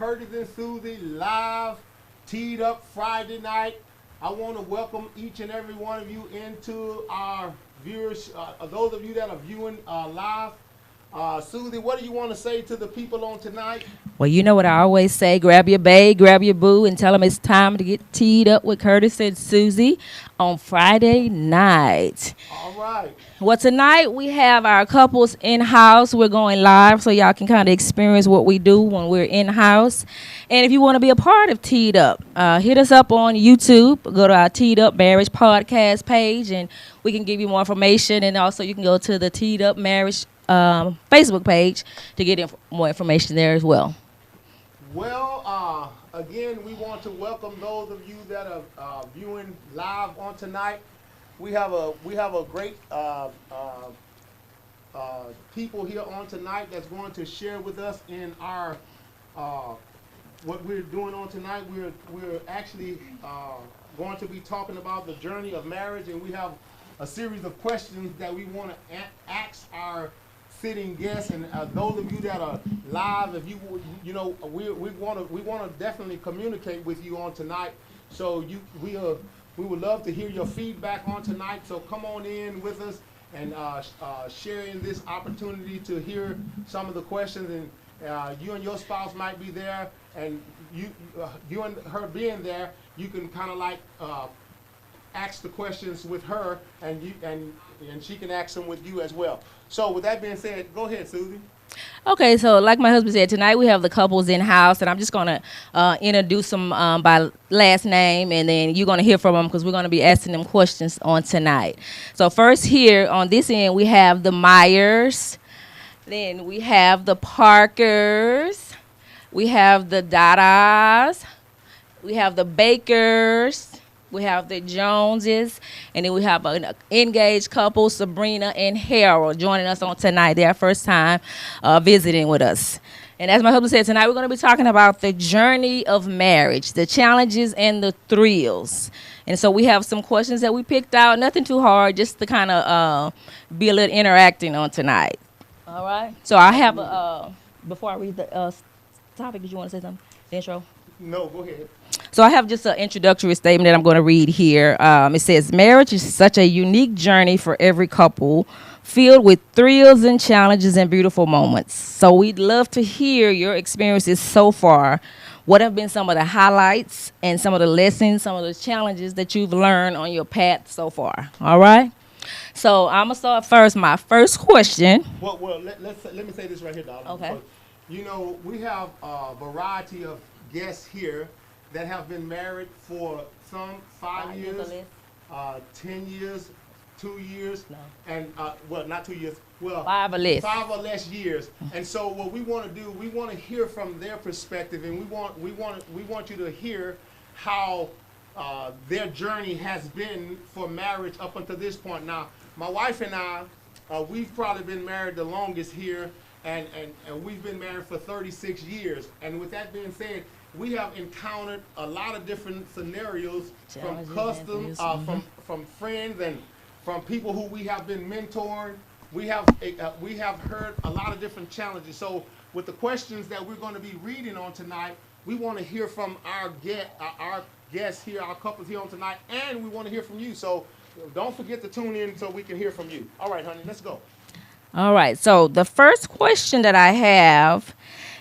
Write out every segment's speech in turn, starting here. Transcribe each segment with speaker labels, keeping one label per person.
Speaker 1: Curtis and Susie live, teed up Friday night. I want to welcome each and every one of you into our viewers, those of you that are viewing live. Susie, what do you want to say to the people on tonight?
Speaker 2: Well, you know what I always say, grab your bae, grab your boo, and tell them it's time to get teed up with Curtis and Susie on Friday night.
Speaker 1: All right.
Speaker 2: Well, tonight we have our couples in-house. We're going live so y'all can kind of experience what we do when we're in-house. And if you want to be a part of Teed Up, hit us up on YouTube. Go to our Teed Up Marriage Podcast page, and we can give you more information. And also you can go to the Teed Up Marriage Facebook page to get more information there as well.
Speaker 1: Well, again, we want to welcome those of you that are viewing live on tonight. We have a great people here on tonight that's going to share with us in our what we're doing on tonight. We're actually going to be talking about the journey of marriage, and we have a series of questions that we want to ask our sitting guests, and those of you that are live, if we want to definitely communicate with you on tonight. So we would love to hear your feedback on tonight. So come on in with us and sharing this opportunity to hear some of the questions. And you and your spouse might be there, and you and her being there, you can kind of like ask the questions with her, and she can ask them with you as well. So with that being said, go ahead, Susie.
Speaker 2: Okay, so like my husband said, tonight we have the couples in-house, and I'm just going to introduce them by last name, and then you're going to hear from them because we're going to be asking them questions on tonight. So first here on this end, we have the Myers, then we have the Parkers, we have the Dadas, we have the Bakers, we have the Joneses, and then we have an engaged couple, Sabrina and Harold, joining us on tonight. Their first time visiting with us. And as my husband said, tonight we're going to be talking about the journey of marriage, the challenges and the thrills. And so we have some questions that we picked out, nothing too hard, just to kind of be a little interacting on tonight. All right? So I have, before I read the topic, did you want to say something? The intro?
Speaker 1: No, go ahead.
Speaker 2: So I have just an introductory statement that I'm going to read here. It says, marriage is such a unique journey for every couple, filled with thrills and challenges and beautiful moments. So we'd love to hear your experiences so far. What have been some of the highlights and some of the lessons, some of the challenges that you've learned on your path so far? All right? So I'm going to start first. My first question.
Speaker 1: Well, let me say this right here, Donald.
Speaker 2: Okay.
Speaker 1: You know, we have a variety of guests here that have been married for some 5 years, 10 years, 2 years,
Speaker 2: No.
Speaker 1: and well, not 2 years, well,
Speaker 2: 5 or less.
Speaker 1: 5 or less years. And so, what we want to do, we want to hear from their perspective, and we want you to hear how their journey has been for marriage up until this point. Now, my wife and I, we've probably been married the longest here, and we've been married for 36 years. And with that being said, we have encountered a lot of different scenarios from customs, from friends, and from people who we have been mentoring. We have heard a lot of different challenges. So with the questions that we're going to be reading on tonight, we want to hear from our guests here, our couples here on tonight, and we want to hear from you. So don't forget to tune in so we can hear from you. All right, honey, let's go.
Speaker 2: All right. So the first question that I have,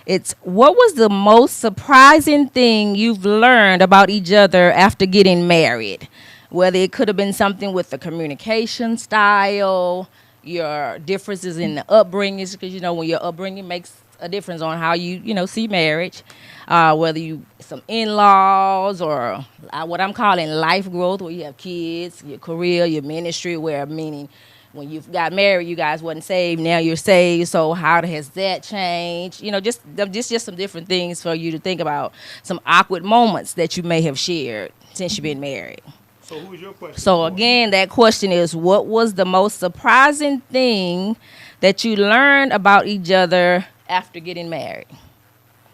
Speaker 2: it's what was the most surprising thing you've learned about each other after getting married? Whether it could have been something with the communication style, your differences in the upbringings, because, you know, when your upbringing makes a difference on how you see marriage, whether you, some in-laws or what I'm calling life growth, where you have kids, your career, your ministry, where meaning when you got married, you guys wasn't saved. Now you're saved. So how has that changed? You know, just some different things for you to think about. Some awkward moments that you may have shared since you've been married.
Speaker 1: So who is your question?
Speaker 2: So again, that question is, what was the most surprising thing that you learned about each other after getting married?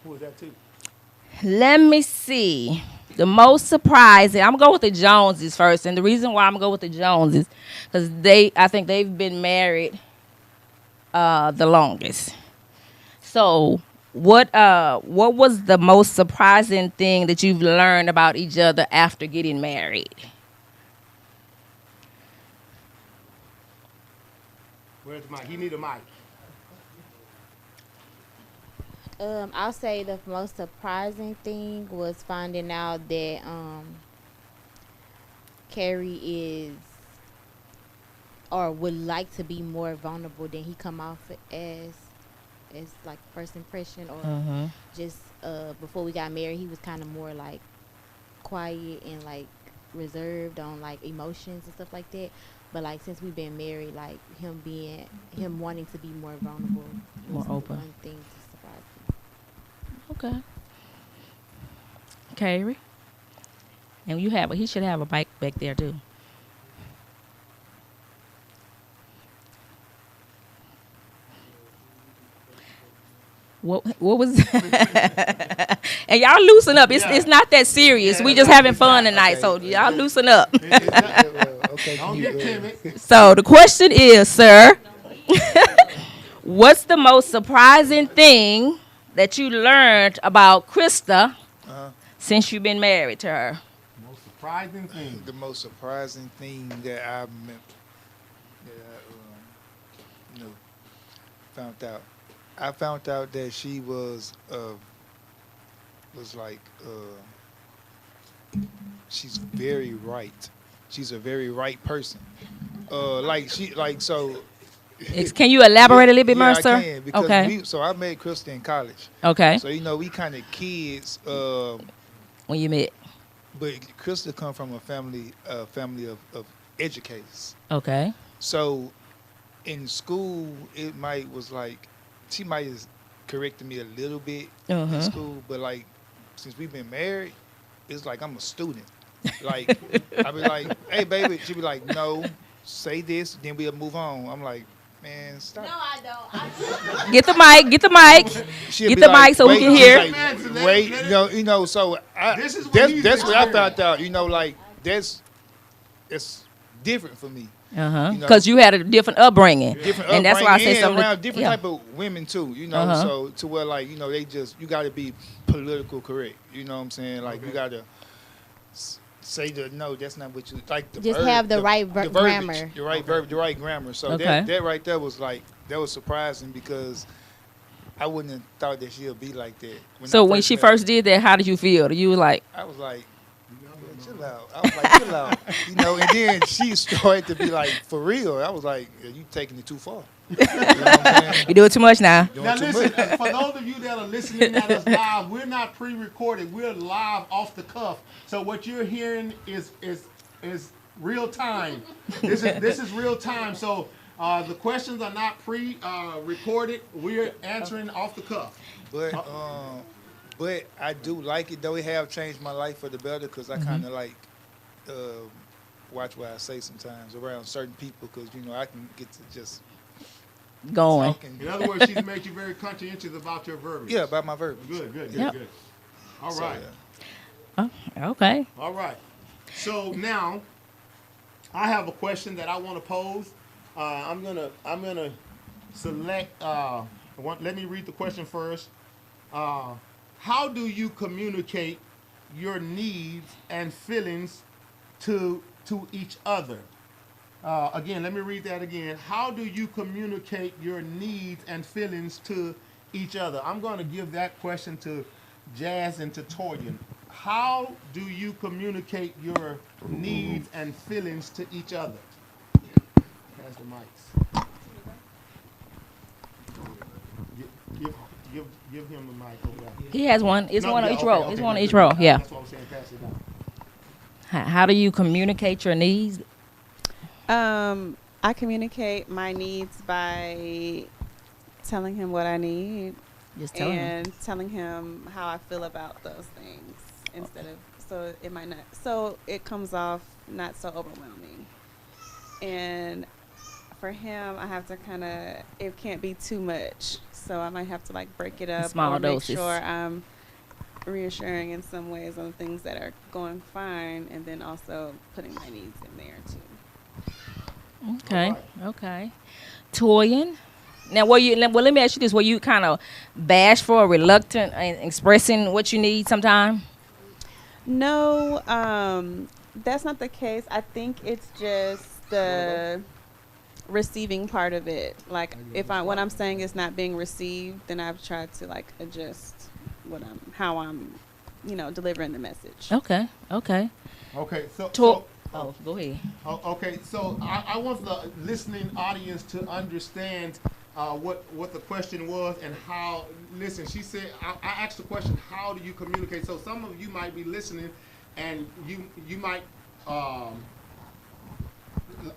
Speaker 1: Who is that to?
Speaker 2: Let me see. The most surprising, I'm going to go with the Joneses first. And the reason why I'm going to go with the Joneses, because I think they've been married the longest. So what was the most surprising thing that you've learned about each other after getting married?
Speaker 1: Where's the mic? He need a mic.
Speaker 3: I'll say the most surprising thing was finding out that Carrie is or would like to be more vulnerable than he come off as like first impression or
Speaker 2: Mm-hmm.
Speaker 3: just before we got married he was kind of more like quiet and like reserved on like emotions and stuff like that. But like since we've been married, like him wanting to be more vulnerable,
Speaker 2: More
Speaker 3: was
Speaker 2: open.
Speaker 3: one thing to surprise me.
Speaker 2: Okay. Carrie. And he should have a bike back there too. What was and y'all loosen up. It's not that serious.
Speaker 1: Yeah,
Speaker 2: We just
Speaker 1: it's
Speaker 2: having
Speaker 1: not-
Speaker 2: fun
Speaker 1: okay.
Speaker 2: tonight, so y'all loosen up.
Speaker 4: Okay,
Speaker 1: Don't
Speaker 4: you,
Speaker 1: get timid.
Speaker 2: So the question is, sir, what's the most surprising thing that you learned about Krista since you've been married to her?
Speaker 1: Most surprising thing.
Speaker 4: the most surprising thing that you know, found out. I found out that she was like she's very right. She's a very right person. So.
Speaker 2: Can you elaborate a little bit more,
Speaker 4: I
Speaker 2: sir?
Speaker 4: can, because
Speaker 2: Okay.
Speaker 4: so I met Krista in college.
Speaker 2: Okay.
Speaker 4: So we kind of kids.
Speaker 2: When you met.
Speaker 4: But Krista come from a family of educators.
Speaker 2: Okay.
Speaker 4: So in school, it was like she might have corrected me a little bit in school, but like since we've been married, it's like I'm a student. Like I be like, "Hey, baby," she be like, "No, say this, then we'll move on." I'm like, "Man, stop."
Speaker 3: No, I don't.
Speaker 2: Get the mic. Get the mic.
Speaker 4: She'll
Speaker 2: Get
Speaker 4: be
Speaker 2: the
Speaker 4: like,
Speaker 2: mic so we
Speaker 4: "Wait,"
Speaker 2: can
Speaker 4: she's
Speaker 2: hear.
Speaker 4: like, wait, so
Speaker 1: This is what
Speaker 4: that's
Speaker 1: he's
Speaker 4: what I
Speaker 1: experienced.
Speaker 4: found out. Like it's different for me.
Speaker 2: Uh-huh.
Speaker 4: You know.
Speaker 2: Because you had a different upbringing.
Speaker 4: Different
Speaker 2: And that's why I
Speaker 4: upbringing
Speaker 2: say
Speaker 4: and
Speaker 2: something.
Speaker 4: around different type of women too. So to where like they just you got to be political correct. You know what I'm saying? Like you got to say no, that's not what you like.
Speaker 3: Just have the right
Speaker 4: verbiage,
Speaker 3: grammar.
Speaker 4: the right verb, the right grammar. So
Speaker 2: Okay.
Speaker 4: that right there was like that was surprising because I wouldn't have thought that she'll be like that.
Speaker 2: So when she
Speaker 4: met her.
Speaker 2: first did that, how did you feel? You were like,
Speaker 4: I was like, chill out. I was like, chill out. And then she started to be like, for real. I was like, yeah, you taking it too far. You know what I'm saying?
Speaker 2: you do it too much now.
Speaker 4: Doing
Speaker 1: Now
Speaker 4: too
Speaker 1: listen,
Speaker 4: much.
Speaker 1: for those of you that are listening at us live, we're not pre-recorded. We're live off the cuff. So what you're hearing is real time. This is real time. So the questions are not pre-recorded. We're answering off the cuff.
Speaker 4: But I do like it though. It have changed my life for the better because I kind of like watch what I say sometimes around certain people because I can get to just
Speaker 2: Going.
Speaker 4: talking.
Speaker 1: In other words, she's made you very conscientious about your verbiage.
Speaker 4: Yeah, about my verbiage.
Speaker 1: Good.
Speaker 2: Yep.
Speaker 1: All
Speaker 4: So,
Speaker 1: right.
Speaker 4: yeah.
Speaker 2: Oh, okay.
Speaker 1: All right. So now, I have a question that I want to pose. I'm gonna select. Let me read the question first. How do you communicate your needs and feelings to each other? Again, let me read that again. How do you communicate your needs and feelings to each other? I'm going to give that question to Jazz and to Toyin. How do you communicate your needs and feelings to each other? Pass the mics. Give him the mic over there.
Speaker 2: He has one. It's
Speaker 1: No,
Speaker 2: one on
Speaker 1: yeah,
Speaker 2: each
Speaker 1: okay,
Speaker 2: row.
Speaker 1: okay,
Speaker 2: It's one on
Speaker 1: good,
Speaker 2: each
Speaker 1: good.
Speaker 2: row. Yeah.
Speaker 1: That's what I'm saying. Pass it down.
Speaker 2: How do you communicate your needs?
Speaker 5: I communicate my needs by telling him what I need
Speaker 2: Just tell him.
Speaker 5: and telling him how I feel about those things instead of so it comes off not so overwhelming. And for him, I have to it can't be too much. So I might have to like break it up
Speaker 2: Small
Speaker 5: or
Speaker 2: doses.
Speaker 5: make sure I'm reassuring in some ways on things that are going fine and then also putting my needs in there too.
Speaker 2: Okay.
Speaker 1: All right.
Speaker 2: Okay. Toyin, Now, well, let me ask you this: were you kind of bashful or reluctant in expressing what you need sometime?
Speaker 5: No, that's not the case. I think it's just the receiving part of it. Like if I what I'm saying is not being received, then I've tried to like adjust how I'm, delivering the message.
Speaker 2: Okay.
Speaker 1: Okay,
Speaker 2: Oh, go ahead.
Speaker 1: okay, so I want the listening audience to understand what the question was and how. Listen, she said I asked the question, how do you communicate? So some of you might be listening, and you might,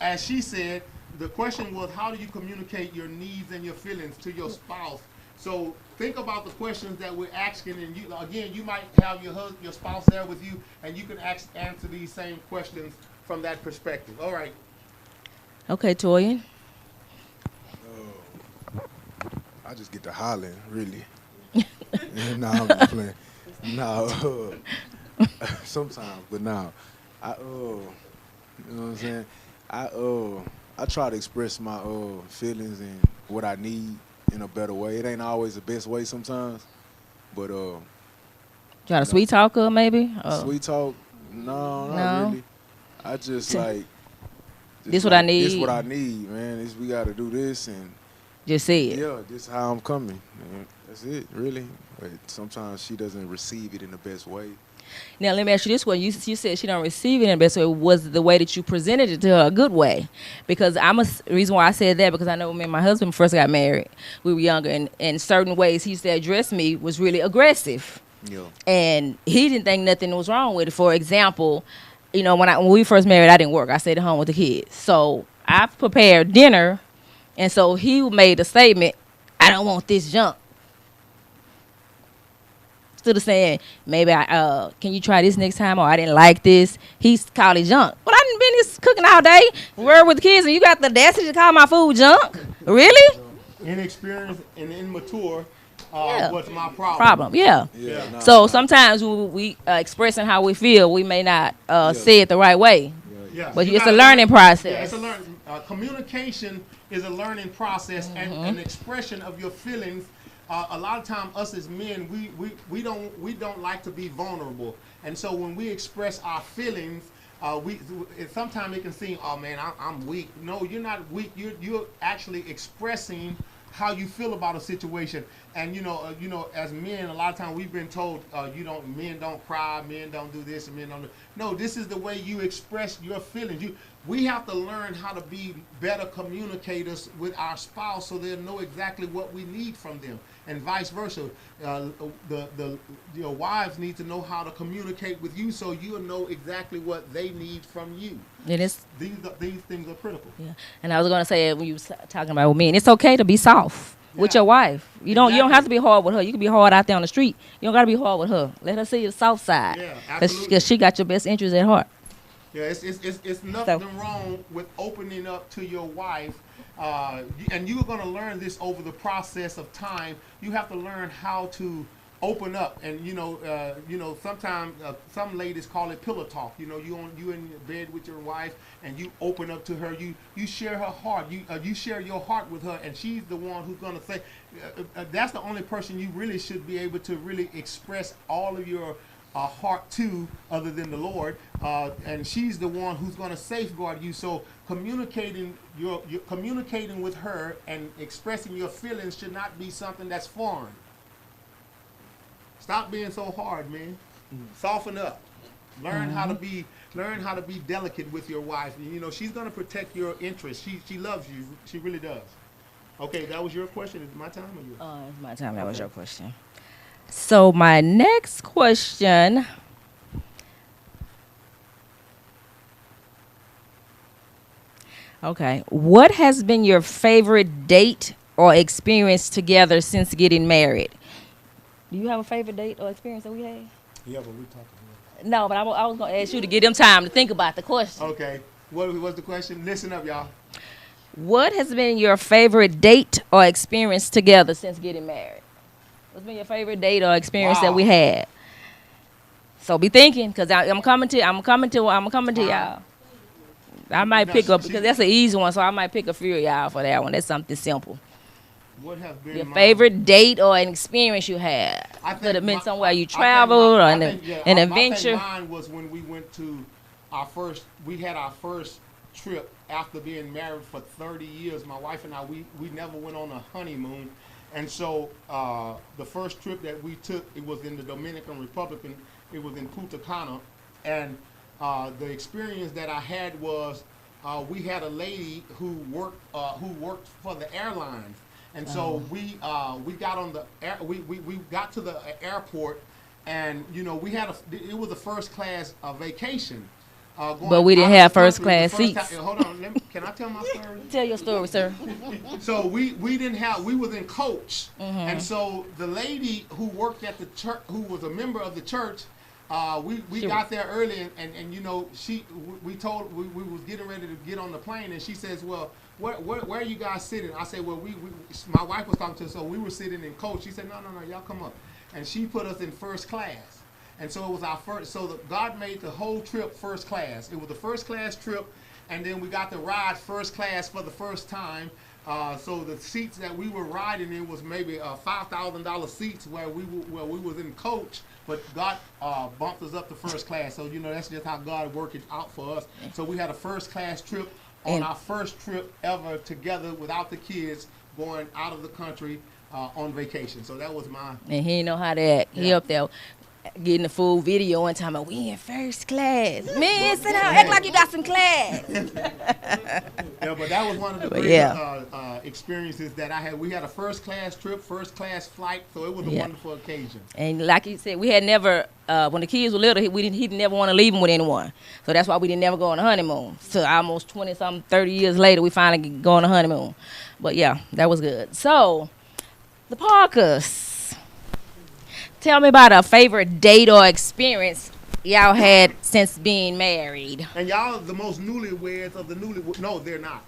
Speaker 1: as she said, the question was, how do you communicate your needs and your feelings to your spouse? So think about the questions that we're asking, and you might have your spouse there with you, and you can answer these same questions from that perspective. All right.
Speaker 2: Okay, Toya.
Speaker 6: I just get to hollering, really. No, I'm just playing. No, sometimes, but now, you know what I'm saying? I try to express my feelings and what I need in a better way. It ain't always the best way sometimes, but
Speaker 2: Try to sweet talk her, maybe.
Speaker 6: sweet talk, no, not really. I just like
Speaker 2: this what I need.
Speaker 6: This what I need, man. We got to do this and
Speaker 2: Just say it.
Speaker 6: yeah, this how I'm coming. Man. That's it, really. But sometimes she doesn't receive it in the best way.
Speaker 2: Now let me ask you this one: you said she don't receive it in the best way. Was the way that you presented it to her a good way? Because reason why I said that, because I know when me and my husband first got married, we were younger, and in certain ways he used to address me was really aggressive.
Speaker 6: Yeah.
Speaker 2: And he didn't think nothing was wrong with it. For example, when we first married, I didn't work. I stayed at home with the kids. So I prepared dinner, and so he made a statement, "I don't want this junk." Instead of saying, maybe can you try this next time, or I didn't like this, he's called it junk. Well, I done been here cooking all day, working with the kids, and you got the audacity to call my food junk? Really?
Speaker 1: Inexperienced and immature
Speaker 2: Yeah.
Speaker 1: was my problem.
Speaker 2: Yeah.
Speaker 6: Yeah.
Speaker 2: So sometimes we expressing how we feel, we may not say it the right way.
Speaker 1: Yeah.
Speaker 2: But
Speaker 1: You
Speaker 2: it's a
Speaker 1: gotta
Speaker 2: learning process.
Speaker 1: Yeah, it's a learning. Communication is a learning process and an expression of your feelings. A lot of time, us as men, we don't like to be vulnerable, and so when we express our feelings, sometimes it can seem, oh man, I'm weak. No, you're not weak. You're actually expressing how you feel about a situation. And as men, a lot of times we've been told, men don't cry, men don't do this, and men don't do. No, this is the way you express your feelings. We have to learn how to be better communicators with our spouse, so they'll know exactly what we need from them, and vice versa. Your wives need to know how to communicate with you, so you'll know exactly what they need from you.
Speaker 2: It is.
Speaker 1: These things are critical.
Speaker 2: Yeah. And I was gonna say, when you was talking about with men, it's okay to be soft with your wife. You don't have to be hard with her. You can be hard out there on the street. You don't gotta be hard with her. Let her see your soft side.
Speaker 1: Yeah, absolutely.
Speaker 2: Because she got your best interest at heart.
Speaker 1: Yeah, it's nothing wrong with opening up to your wife, and you're going to learn this over the process of time. You have to learn how to open up, and sometimes some ladies call it pillow talk. You in bed with your wife, and you open up to her. You share her heart. You share your heart with her, and she's the one who's going to say. That's the only person you really should be able to really express all of your heart to, other than the Lord, and she's the one who's going to safeguard you. So communicating communicating with her and expressing your feelings should not be something that's foreign. Stop being so hard, man. Soften up. Learn how to be delicate with your wife. She's going to protect your interests. She loves you. She really does. Okay, that was your question. Is it my time or yours?
Speaker 2: It's my time. That was your question. So my next question, okay, what has been your favorite date or experience together since getting married? Do you have a favorite date or experience that we had?
Speaker 1: Yeah, but we talked about it.
Speaker 2: No, but I was going to ask you to give them time to think about the question.
Speaker 1: Okay, what was the question? Listen up, y'all.
Speaker 2: What has been your favorite date or experience together since getting married? What's been your favorite date or experience that we had? So be thinking, because I'm coming to y'all. I might pick up, because that's an easy one, so I might pick a few of y'all for that one. That's something simple.
Speaker 1: What has been
Speaker 2: Your
Speaker 1: my
Speaker 2: favorite date or an experience you had? Could have been somewhere you traveled or an adventure.
Speaker 1: I think mine was when we went to we had our first trip after being married for 30 years. My wife and I, we never went on a honeymoon. And so the first trip that we took, it was in the Dominican Republic, and it was in Punta Cana. And the experience that I had was we had a lady who worked for the airlines. And so we got on the we got to the airport, and it was a first class vacation.
Speaker 2: But we didn't have first class seats.
Speaker 1: Hold on, can I tell my story?
Speaker 2: Tell your story, sir.
Speaker 1: So we was in coach, and so the lady who worked at the church, who was a member of the church, we got there early, and we was getting ready to get on the plane, and she says, well, where are you guys sitting? I said, well, my wife was talking to us, so we were sitting in coach. She said, no, y'all come up, and she put us in first class. And so it was our first. So God made the whole trip first class. It was the first class trip, and then we got to ride first class for the first time. So the seats that we were riding in was maybe $5,000 seats where we was in coach, but God bumped us up to first class. So that's just how God worked it out for us. So we had a first class trip on our first trip ever together without the kids, going out of the country on vacation. So that was my.
Speaker 2: And he didn't know how to act. Yeah. He up there getting the full video one time. We in first class. Man, sit down, act like you got some class.
Speaker 1: Yeah, but that was one of the great experiences that I had. We had a first class trip, first class flight, so it was a wonderful occasion.
Speaker 2: And like you said, we had never, when the kids were little, he didn't never want to leave them with anyone. So that's why we didn't never go on a honeymoon. So almost 20-something, 30 years later, we finally go on a honeymoon. But yeah, that was good. So, the Parkers. Tell me about a favorite date or experience y'all had since being married.
Speaker 1: And y'all are the most newlyweds of the newlyweds. No, they're not.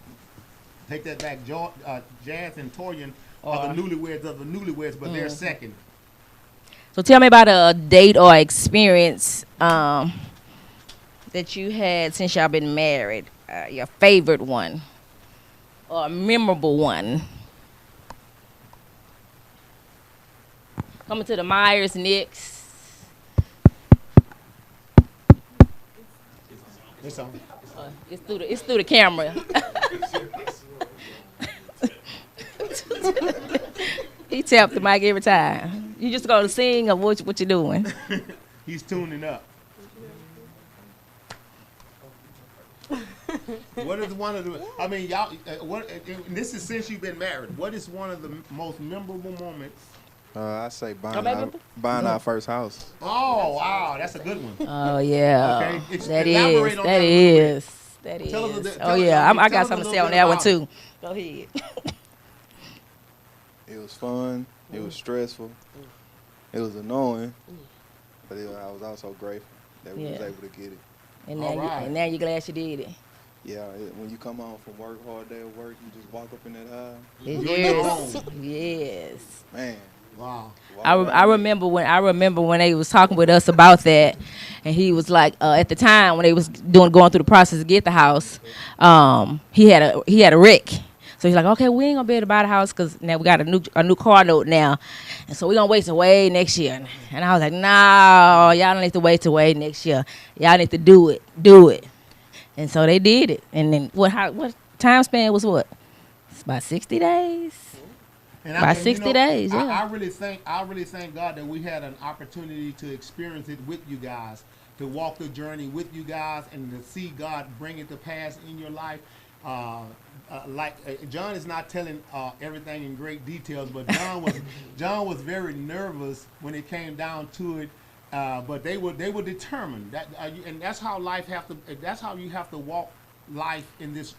Speaker 1: Take that back. Jazz and Torian are the newlyweds of the newlyweds, but they're second.
Speaker 2: So tell me about a date or experience that you had since y'all been married. Your favorite one or a memorable one. Coming to the Myers Knicks.
Speaker 1: It's on.
Speaker 2: It's through the camera. He tapped the mic every time. You just go to sing or what you doing?
Speaker 1: He's tuning up. What is one of the? I mean, y'all. This is since you've been married. What is one of the most memorable moments?
Speaker 6: I say buying our first house.
Speaker 1: Oh, wow, that's a good one.
Speaker 2: Oh yeah,
Speaker 1: okay.
Speaker 2: That is. Oh yeah, I got something to say on that one too. Go ahead.
Speaker 6: It was fun. It was stressful. It was annoying, but I was also grateful that we was able to get it.
Speaker 2: And now you're glad you did it.
Speaker 6: Yeah, when you come home from work, hard day of work, you just walk up in that house.
Speaker 2: Yes.
Speaker 6: Man.
Speaker 1: Wow.
Speaker 2: I remember when they was talking with us about that, and he was like, at the time when they was going through the process to get the house, he had a wreck. So he's like, okay, we ain't gonna be able to buy the house because now we got a new car note now, and so we gonna wait till way next year. And I was like, no, y'all don't need to wait till way next year. Y'all need to do it. And so they did it. And then what time span was what? It's about 60 days.
Speaker 1: And
Speaker 2: by 60 days, yeah.
Speaker 1: I really thank God that we had an opportunity to experience it with you guys, to walk the journey with you guys, and to see God bring it to pass in your life. John is not telling everything in great details, but John was very nervous when it came down to it. But they were determined that, and that's how that's how you have to walk life on this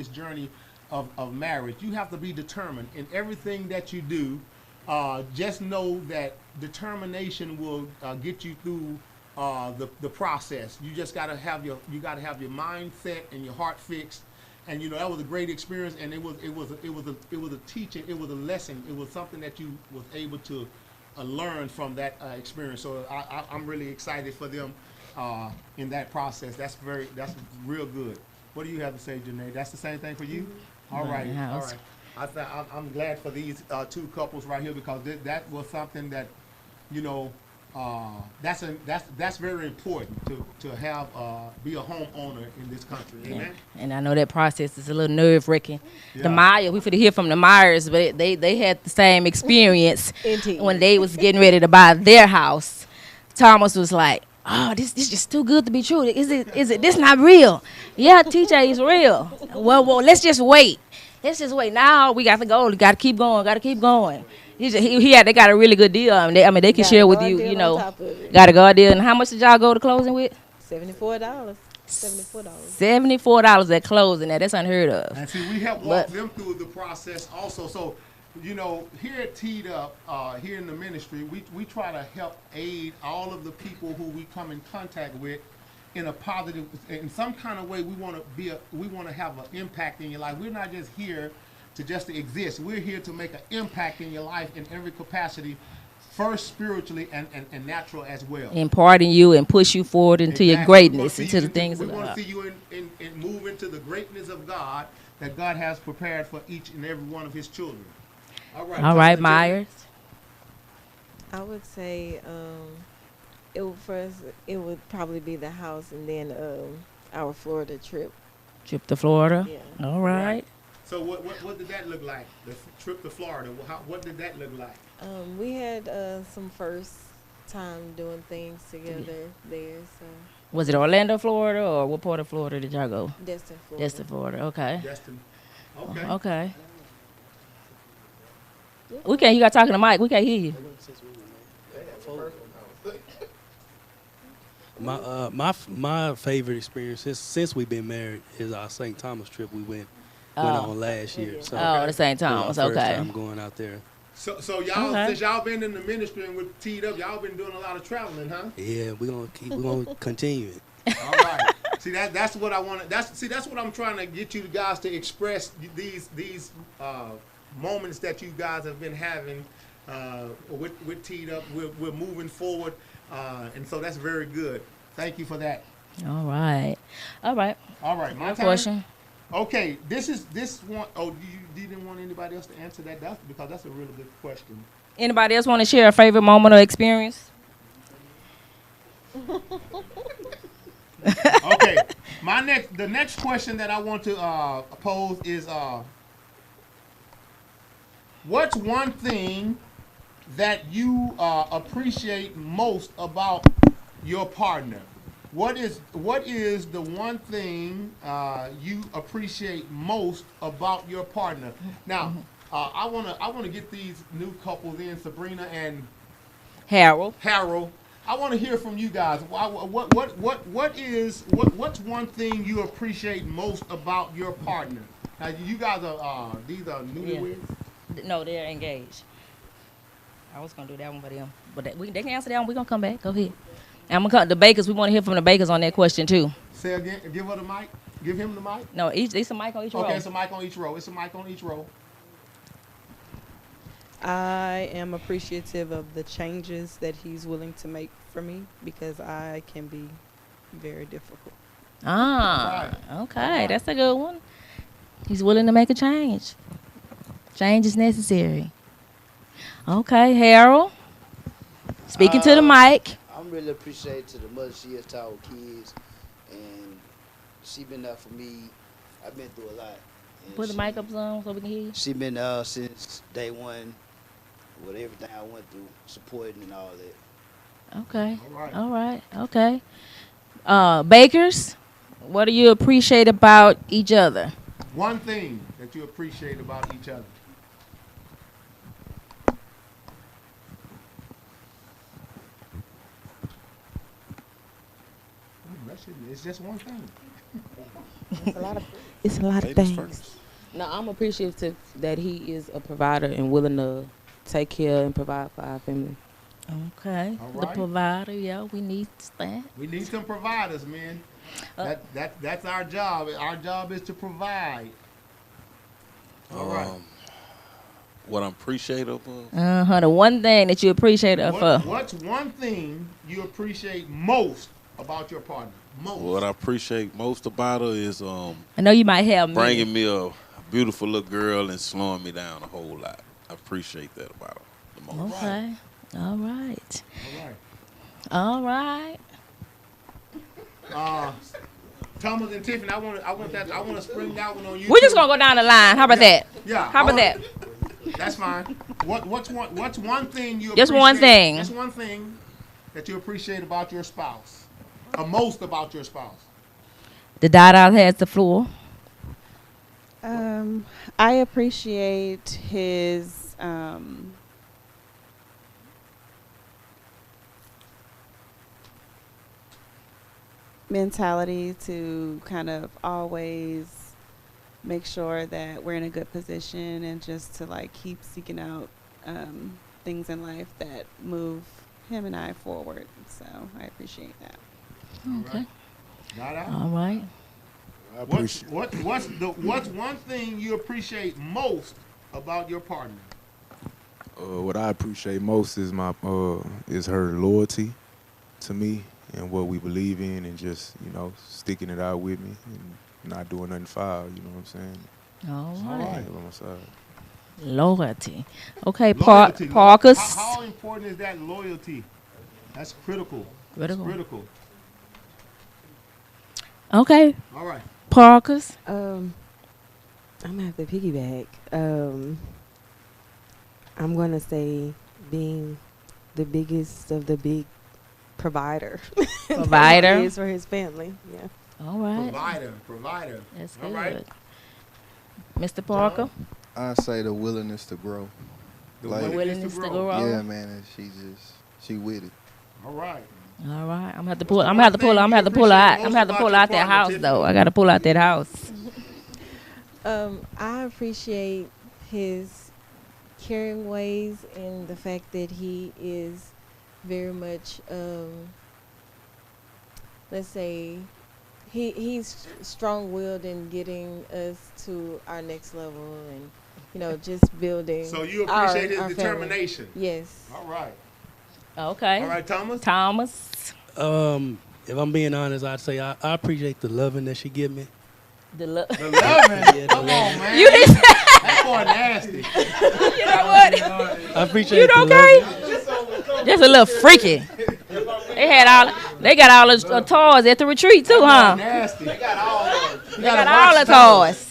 Speaker 1: journey of marriage. You have to be determined in everything that you do. Just know that determination will get you through the process. You just gotta have your mindset and your heart fixed. And that was a great experience, and it was a teaching, it was a lesson, it was something that you was able to learn from that experience. So I'm really excited for them in that process. That's real good. What do you have to say, Janae? That's the same thing for you? All right. I'm glad for these two couples right here because that was something that, you know, that's very important to have be a homeowner in this country. Amen.
Speaker 2: And I know that process is a little nerve wracking.
Speaker 1: Yeah.
Speaker 2: The Myers, we finna hear from the Myers, but they had the same experience when they was getting ready to buy their house. Thomas was like, "Oh, this just too good to be true. Is it? This not real? Yeah, TJ is real. Well, let's just wait. Let's just wait. Now we got to go. Got to keep going. Got to keep going. They got a really good deal. They can share with you. You know, got a good deal. And how much did y'all go to closing with?
Speaker 3: $74.
Speaker 2: $74 at closing. Now that's unheard of.
Speaker 1: And see, we help walk them through the process also. So, you know, here at T.D.D.U.P, here in the ministry, we try to help aid all of the people who we come in contact with in a positive, in some kind of way. We want to have an impact in your life. We're not just here to exist. We're here to make an impact in your life in every capacity, first spiritually and natural as well.
Speaker 2: Imparting you and push you forward into your greatness, into the things of God.
Speaker 1: We want to see you in move into the greatness of God that God has prepared for each and every one of his children. All right,
Speaker 2: Myers.
Speaker 7: I would say it would probably be the house and then our Florida trip.
Speaker 2: Trip to Florida.
Speaker 7: Yeah.
Speaker 2: All right.
Speaker 1: So what did that look like? The trip to Florida. What did that look like?
Speaker 7: We had some first time doing things together there. So
Speaker 2: Was it Orlando, Florida, or what part of Florida did y'all go?
Speaker 7: Destin, Florida.
Speaker 2: Destin, Florida. Okay.
Speaker 1: Destin. Okay.
Speaker 2: Okay. We can't. You got talking to Mike. We can't hear you.
Speaker 8: My favorite experience since we've been married is our St. Thomas trip we went on last year. So
Speaker 2: the St. Thomas.
Speaker 8: First
Speaker 2: Okay.
Speaker 8: time going out there.
Speaker 1: So y'all, since y'all been in the ministry and with T.D.D.U.P, y'all been doing a lot of traveling, huh?
Speaker 8: Yeah, we're gonna continue it.
Speaker 1: All right. See that's what I want to. That's what I'm trying to get you guys to express these moments that you guys have been having with T.D.D.U.P. We're moving forward, and so that's very good. Thank you for that.
Speaker 2: All right.
Speaker 1: My turn?
Speaker 2: Question.
Speaker 1: Okay, this one. Oh, you didn't want anybody else to answer that? That's because that's a really good question.
Speaker 2: Anybody else want to share a favorite moment or experience?
Speaker 1: Okay, the next question that I want to pose is what's one thing that you appreciate most about your partner? What is the one thing you appreciate most about your partner? Now, I wanna get these new couples in, Sabrina and
Speaker 2: Harold.
Speaker 1: I want to hear from you guys. What's one thing you appreciate most about your partner? Now, you guys are these are newlyweds.
Speaker 2: No, they're engaged. I was gonna do that one for them, but they can answer that one. We're gonna come back. Go ahead. And I'm gonna cut the Bakers. We want to hear from the Bakers on that question too.
Speaker 1: Say again. Give her the mic. Give him the mic.
Speaker 2: No, it's a mic on each row.
Speaker 1: Okay, it's a mic on each row.
Speaker 9: I am appreciative of the changes that he's willing to make for me because I can be very difficult.
Speaker 2: Okay, that's a good one. He's willing to make a change. Change is necessary. Okay, Harold. Speaking to the mic.
Speaker 10: I'm really appreciative to the mother she has taught with kids, and she been there for me. I've been through a lot.
Speaker 2: Put the mic up on so we can hear you.
Speaker 10: She been since day one with everything I went through, supporting and all that.
Speaker 2: Okay. All right. Okay. Bakers, what do you appreciate about each other?
Speaker 1: One thing that you appreciate about each other. It's just one thing.
Speaker 9: It's a lot of things.
Speaker 11: First. No, I'm appreciative that he is a provider and willing to take care and provide for our family.
Speaker 2: Okay.
Speaker 1: All
Speaker 2: The
Speaker 1: right.
Speaker 2: provider, yeah, we need that.
Speaker 1: We need some providers, man. That's our job. Our job is to provide. All right.
Speaker 11: What I'm appreciative of?
Speaker 2: The one thing that you appreciate of her.
Speaker 1: What's one thing you appreciate most about your partner? Most.
Speaker 11: What I appreciate most about her is
Speaker 2: I know you might have
Speaker 11: bringing me a
Speaker 12: beautiful little girl and slowing me down a whole lot. I appreciate that about her the most.
Speaker 2: Okay. All right.
Speaker 1: All right.
Speaker 2: All right.
Speaker 1: Thomas and Tiffany, I want to spring that one on you.
Speaker 2: We're just gonna go down the line. How about that?
Speaker 1: Yeah.
Speaker 2: How about that?
Speaker 1: That's fine. What's one thing you
Speaker 2: Just
Speaker 1: appreciate?
Speaker 2: one thing.
Speaker 1: Just one thing that you appreciate about your spouse, or most about your spouse.
Speaker 2: The Dada has the floor.
Speaker 5: I appreciate his mentality to kind of always make sure that we're in a good position and just to like keep seeking out things in life that move him and I forward. So I appreciate that.
Speaker 2: Okay.
Speaker 1: Dada?
Speaker 2: All right.
Speaker 6: I appreciate.
Speaker 1: What's one thing you appreciate most about your partner?
Speaker 6: What I appreciate most is is her loyalty to me and what we believe in, and just sticking it out with me and not doing nothing foul. You know what I'm saying?
Speaker 2: All right.
Speaker 6: On my side.
Speaker 2: Loyalty. Okay,
Speaker 1: Loyalty.
Speaker 2: Parkus.
Speaker 1: How important is that loyalty? That's critical. That's critical.
Speaker 2: Okay.
Speaker 1: All right.
Speaker 2: Parkus.
Speaker 7: I'm gonna have to piggyback. I'm gonna say being the biggest of the big provider.
Speaker 2: Provider.
Speaker 7: He is for his family. Yeah.
Speaker 2: All right.
Speaker 1: Provider.
Speaker 2: That's
Speaker 1: All
Speaker 2: good.
Speaker 1: right.
Speaker 2: Mr. Parker.
Speaker 13: I say the willingness to grow.
Speaker 1: The
Speaker 2: willingness to grow.
Speaker 13: Yeah, man, and she with it.
Speaker 1: All right.
Speaker 2: All right. I'm gonna have to pull out that house though. I gotta pull out that house.
Speaker 7: I appreciate his caring ways and the fact that he is very much let's say he's strong-willed in getting us to our next level, and just building.
Speaker 1: So you appreciate
Speaker 7: our
Speaker 1: his determination.
Speaker 7: Family. Yes.
Speaker 1: All right.
Speaker 2: Okay.
Speaker 1: All right, Thomas.
Speaker 8: If I'm being honest, I'd say I appreciate the loving that she give me.
Speaker 2: The loving.
Speaker 8: Yeah,
Speaker 1: Come on, man.
Speaker 2: You didn't say
Speaker 1: that boy nasty.
Speaker 2: You know what?
Speaker 8: I appreciate
Speaker 2: you
Speaker 8: the
Speaker 2: okay?
Speaker 8: loving.
Speaker 2: Just a little freaky. They got all the toys at the retreat too, huh?
Speaker 1: Nasty. They got
Speaker 2: all the toys.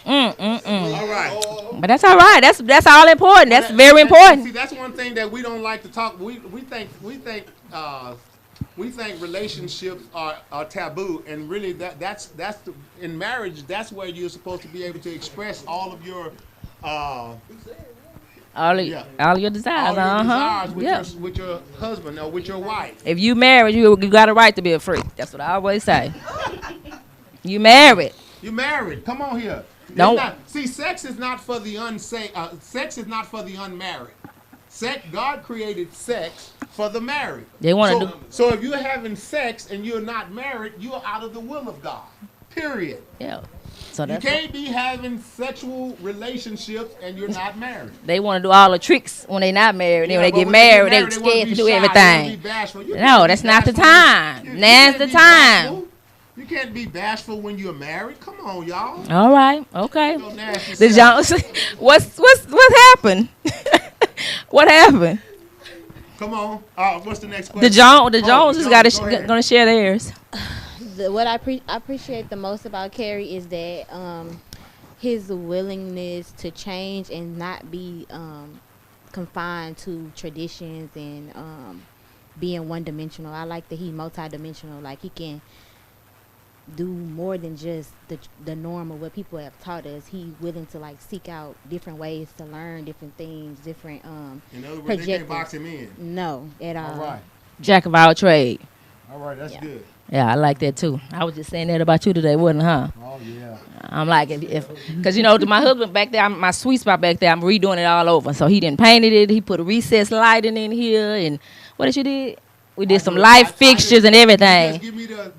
Speaker 1: All right.
Speaker 2: But that's all right. That's all important. That's very important.
Speaker 1: See, that's one thing that we don't like to talk. We think relationships are taboo, and really that's in marriage. That's where you're supposed to be able to express all of your
Speaker 2: all your desires.
Speaker 1: With your husband or with your wife.
Speaker 2: If you married, you got a right to be a freak. That's what I always say. You married.
Speaker 1: You married. Come on here.
Speaker 2: Don't
Speaker 1: see. Sex is not for the sex is not for the unmarried. God created sex for the married.
Speaker 2: They want to do.
Speaker 1: So if you're having sex and you're not married, you're out of the will of God. Period.
Speaker 2: Yeah. So
Speaker 1: you can't be having sexual relationships and you're not married.
Speaker 2: They want to do all the tricks when they're not married. Then when they get married, they scared to do everything. No, that's not the time. Now's the time.
Speaker 1: You can't be bashful when you're married. Come on, y'all.
Speaker 2: All right. Okay. The Jones. What happened? What happened?
Speaker 1: Come on. What's the next question?
Speaker 2: The Joneses gonna share theirs.
Speaker 3: What I appreciate the most about Carrie is that his willingness to change and not be confined to traditions and being one-dimensional. I like that he's multi-dimensional. Like he can do more than just the norm of what people have taught us. He's willing to like seek out different ways to learn different things, different
Speaker 1: in other words, they can't box him in.
Speaker 3: No, at all.
Speaker 1: All right.
Speaker 2: Jack of all trade.
Speaker 1: All right, that's good.
Speaker 2: Yeah, I like that too. I was just saying that about you today, wasn't it, huh?
Speaker 1: Oh yeah.
Speaker 2: I'm like, because to my husband back there, my sweet spot back there, I'm redoing it all over. So he didn't painted it. He put a recessed lighting in here, and what did you do? We did some light fixtures and everything.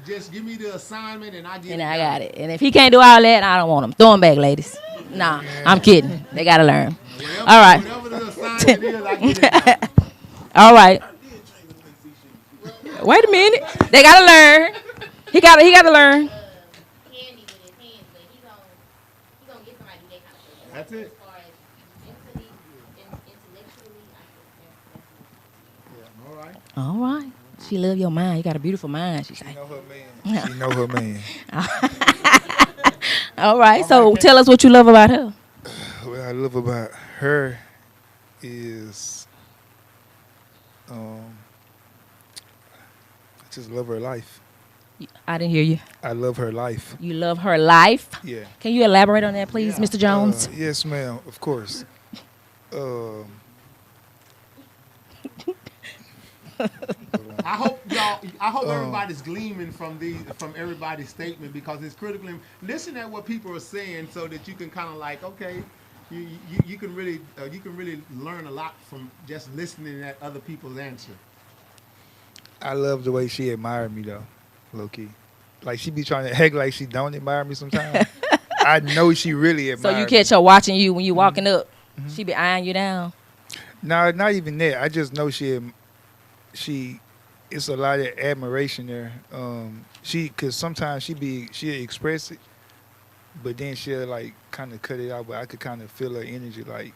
Speaker 1: Just give me the assignment and I get it.
Speaker 2: And I got it. And if he can't do all that, I don't want him. Throw him back, ladies. Nah, I'm kidding. They gotta learn. All right.
Speaker 1: Whatever the assignment is, I get it.
Speaker 2: All right. Wait a minute. They gotta learn. He gotta learn.
Speaker 1: That's it.
Speaker 3: As far as mentally and intellectually, I think that's
Speaker 1: All right.
Speaker 2: All right. She love your mind. You got a beautiful mind. She's
Speaker 4: She
Speaker 2: like.
Speaker 4: know her man. She know her man.
Speaker 2: All right.
Speaker 1: All
Speaker 2: So
Speaker 1: right,
Speaker 2: tell us what you love about her.
Speaker 4: What I love about her is, I just love her life.
Speaker 2: I didn't hear you.
Speaker 4: I love her life.
Speaker 2: You love her life.
Speaker 4: Yeah.
Speaker 2: Can you elaborate on that, please,
Speaker 1: Yeah.
Speaker 2: Mr. Jones?
Speaker 4: Yes, ma'am. Of course.
Speaker 1: I hope y'all. I hope everybody's gleaming from everybody's statement because it's critical. Listen at what people are saying so that you can kind of like, okay, you can really learn a lot from just listening at other people's answer.
Speaker 4: I love the way she admired me though, low key. Like she be trying to act like she don't admire me sometimes. I know she really admires
Speaker 2: So you catch her watching you when you walking up. She be eyeing you down.
Speaker 4: No, not even that. I just know she it's a lot of admiration there. Cause sometimes she'll express it, but then she'll like kind of cut it out. But I could kind of feel her energy. Like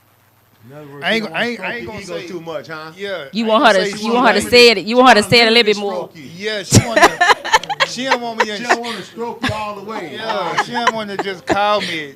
Speaker 1: In other words,
Speaker 4: I
Speaker 1: you
Speaker 4: ain't
Speaker 1: don't want
Speaker 4: gonna
Speaker 1: to stroke
Speaker 4: say
Speaker 1: your ego too much, huh?
Speaker 4: yeah.
Speaker 2: You
Speaker 4: I
Speaker 2: want
Speaker 4: ain't
Speaker 2: her
Speaker 4: gonna
Speaker 2: to
Speaker 4: say
Speaker 2: you want her to
Speaker 1: limited-
Speaker 2: say it. You want her to say it a little bit
Speaker 1: limited
Speaker 2: more.
Speaker 1: stroke you.
Speaker 4: Yeah, she want she don't want me.
Speaker 1: She don't want to stroke you all the way.
Speaker 4: Yeah, she don't want to just call me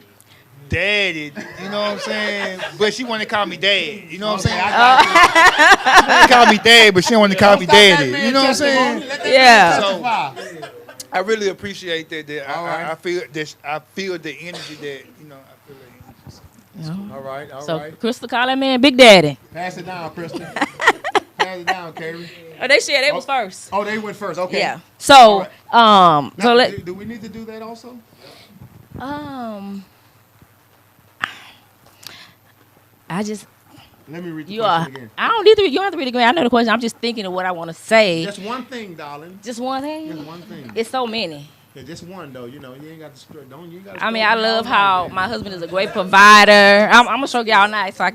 Speaker 4: daddy. You know what I'm saying? But she want to call me dad. You know what I'm saying? She want to call me dad, but she don't want to call me daddy. You know what I'm saying?
Speaker 2: Yeah.
Speaker 4: So I really appreciate that.
Speaker 1: All right.
Speaker 4: I feel the energy that I feel the energy.
Speaker 1: All right.
Speaker 2: So Crystal call that man Big Daddy.
Speaker 1: Pass it down, Kristen. Pass it down, Carrie.
Speaker 2: Oh, they was first.
Speaker 1: Oh, they went first. Okay.
Speaker 2: Yeah. So
Speaker 1: Now,
Speaker 2: so let
Speaker 1: do we need to do that also?
Speaker 2: I just
Speaker 1: Let me read the
Speaker 2: you are.
Speaker 1: question again.
Speaker 2: I don't need to. You don't have to read it again. I know the question. I'm just thinking of what I want to say.
Speaker 1: Just one thing, darling.
Speaker 2: Just one thing.
Speaker 1: Just one thing.
Speaker 2: It's so many.
Speaker 1: Yeah, just one though. You ain't got to You ain't got.
Speaker 2: I mean, I love how my husband is a great provider. I'm gonna show y'all nice, so